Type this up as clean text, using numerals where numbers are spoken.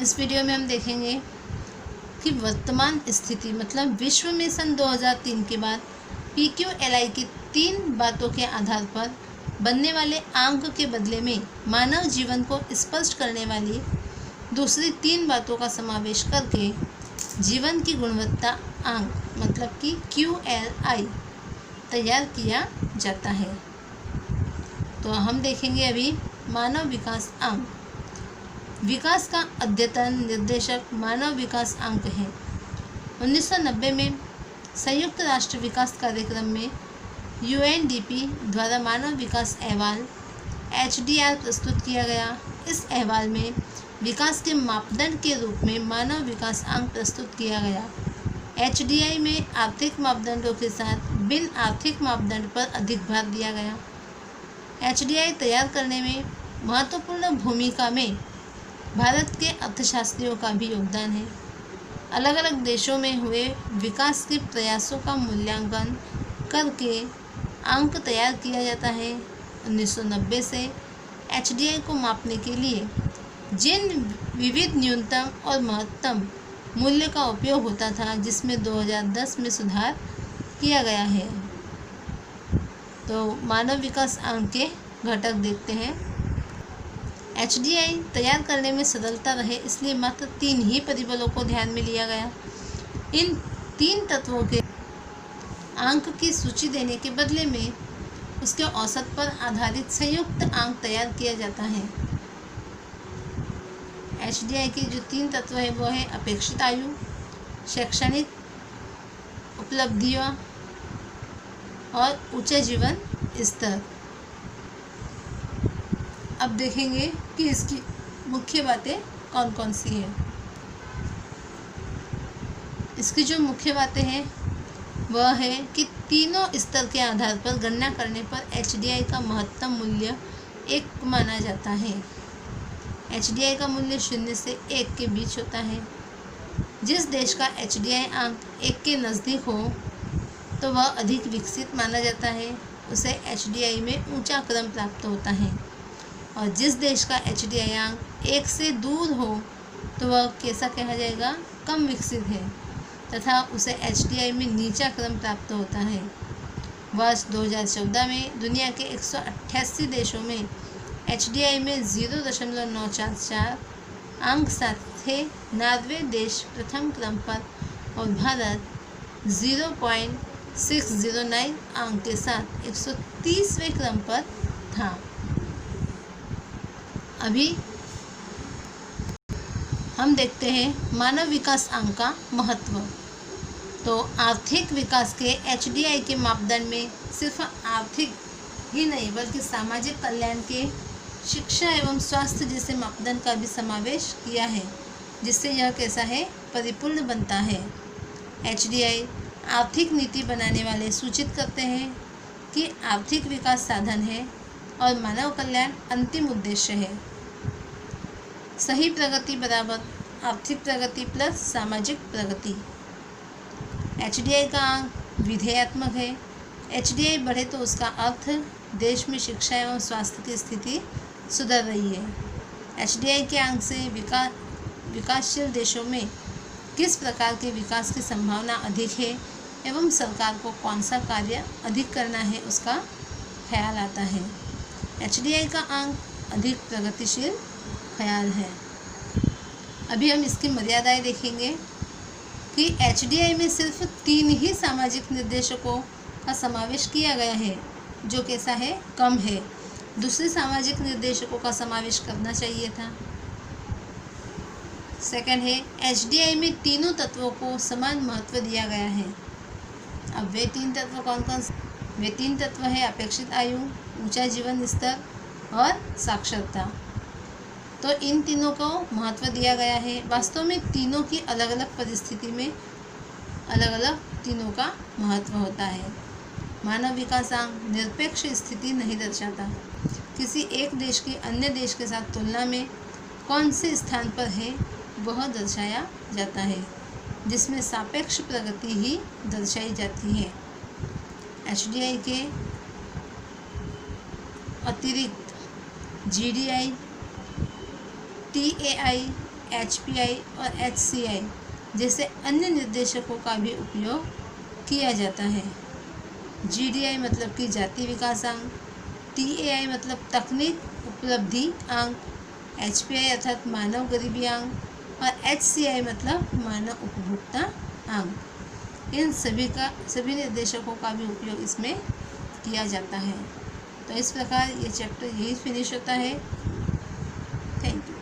इस वीडियो में हम देखेंगे कि वर्तमान स्थिति मतलब विश्व में सन 2003 के बाद PQLI की 3 बातों के आधार पर बनने वाले आंक के बदले में मानव जीवन को स्पष्ट करने वाली दूसरी 3 बातों का समावेश करके जीवन की गुणवत्ता आंक मतलब कि QLI तैयार किया जाता है। तो हम देखेंगे अभी मानव विकास आंक। विकास का अद्यतन निर्देशक मानव विकास आंक है। 1990 में संयुक्त राष्ट्र विकास कार्यक्रम में UNDP द्वारा मानव विकास अहवाल HDR प्रस्तुत किया गया। इस अहवाल में विकास के मापदंड के रूप में मानव विकास आंक प्रस्तुत किया गया। HDI में आर्थिक मापदंडों के साथ बिन आर्थिक मापदंड पर अधिक भार दिया गया। HDI तैयार करने में महत्वपूर्ण भूमिका में भारत के अर्थशास्त्रियों का भी योगदान है। अलग अलग देशों में हुए विकास के प्रयासों का मूल्यांकन करके आंक तैयार किया जाता है। 1990 से HDI को मापने के लिए जिन विविध न्यूनतम और महत्तम मूल्य का उपयोग होता था, जिसमें 2010 में सुधार किया गया है। तो मानव विकास आंक के घटक देखते हैं। HDI तैयार करने में सरलता रहे इसलिए मात्र 3 ही परिबलों को ध्यान में लिया गया। इन 3 तत्वों के आंक की सूची देने के बदले में उसके औसत पर आधारित संयुक्त आंक तैयार किया जाता है। HDI के जो 3 तत्व है वो है अपेक्षित आयु, शैक्षणिक उपलब्धियाँ और उच्च जीवन स्तर। अब देखेंगे कि इसकी मुख्य बातें कौन कौन सी हैं। इसकी जो मुख्य बातें हैं वह है कि तीनों स्तर के आधार पर गणना करने पर HDI का महत्तम मूल्य 1 माना जाता है। HDI का मूल्य 0 से 1 के बीच होता है। जिस देश का HDI आंक 1 के नज़दीक हो तो वह अधिक विकसित माना जाता है, उसे HDI में ऊंचा क्रम प्राप्त होता है। और जिस देश का HDI आंक 1 से दूर हो तो वह कैसा कहा जाएगा, कम विकसित है तथा उसे HDI में नीचा क्रम प्राप्त होता है। वर्ष 2014 में दुनिया के 188 देशों में HDI में 0.944 अंक साथ थे। नॉर्वे देश प्रथम क्रम पर और भारत 0.609 अंक के साथ 130वें क्रम पर था। अभी हम देखते हैं मानव विकास आंक का महत्व। तो आर्थिक विकास के HDI के मापदंड में सिर्फ आर्थिक ही नहीं बल्कि सामाजिक कल्याण के शिक्षा एवं स्वास्थ्य जैसे मापदंड का भी समावेश किया है, जिससे यह कैसा है, परिपूर्ण बनता है। HDI आर्थिक नीति बनाने वाले सूचित करते हैं कि आर्थिक विकास साधन है और मानव कल्याण अंतिम उद्देश्य है। सही प्रगति बराबर आर्थिक प्रगति प्लस सामाजिक प्रगति। HDI का आंक विधेयात्मक है। HDI बढ़े तो उसका अर्थ देश में शिक्षा एवं स्वास्थ्य की स्थिति सुधर रही है। HDI के आंक से विकासशील देशों में किस प्रकार के विकास की संभावना अधिक है एवं सरकार को कौन सा कार्य अधिक करना है उसका ख्याल आता है। HDI का आंक अधिक प्रगतिशील ख्याल है। अभी हम इसकी मर्यादाएं देखेंगे कि HDI में सिर्फ 3 ही सामाजिक निर्देशकों का समावेश किया गया है, जो कैसा है, कम है। दूसरे सामाजिक निर्देशकों का समावेश करना चाहिए था। सेकंड है HDI में तीनों तत्वों को समान महत्व दिया गया है। अब वे 3 तत्व कौन कौन से? वे 3 तत्व है अपेक्षित आयु, ऊंचा जीवन स्तर और साक्षरता। तो इन तीनों को महत्व दिया गया है। वास्तव में तीनों की अलग अलग परिस्थिति में अलग अलग तीनों का महत्व होता है। मानव विकास आंक निरपेक्ष स्थिति नहीं दर्शाता। किसी एक देश की अन्य देश के साथ तुलना में कौन से स्थान पर है वह दर्शाया जाता है, जिसमें सापेक्ष प्रगति ही दर्शाई जाती है। HDI के अतिरिक्त GDI, TAI, HPI और HCI जैसे अन्य निर्देशकों का भी उपयोग किया जाता है। GDI मतलब कि जाति विकासांक, TAI मतलब तकनीक उपलब्धि अंक, HPI अर्थात मानव गरीबी अंक और HCI मतलब मानव उपभोक्ता अंक। इन सभी निर्देशकों का भी उपयोग इसमें किया जाता है। तो इस प्रकार ये चैप्टर यही फिनिश होता है। Thank you.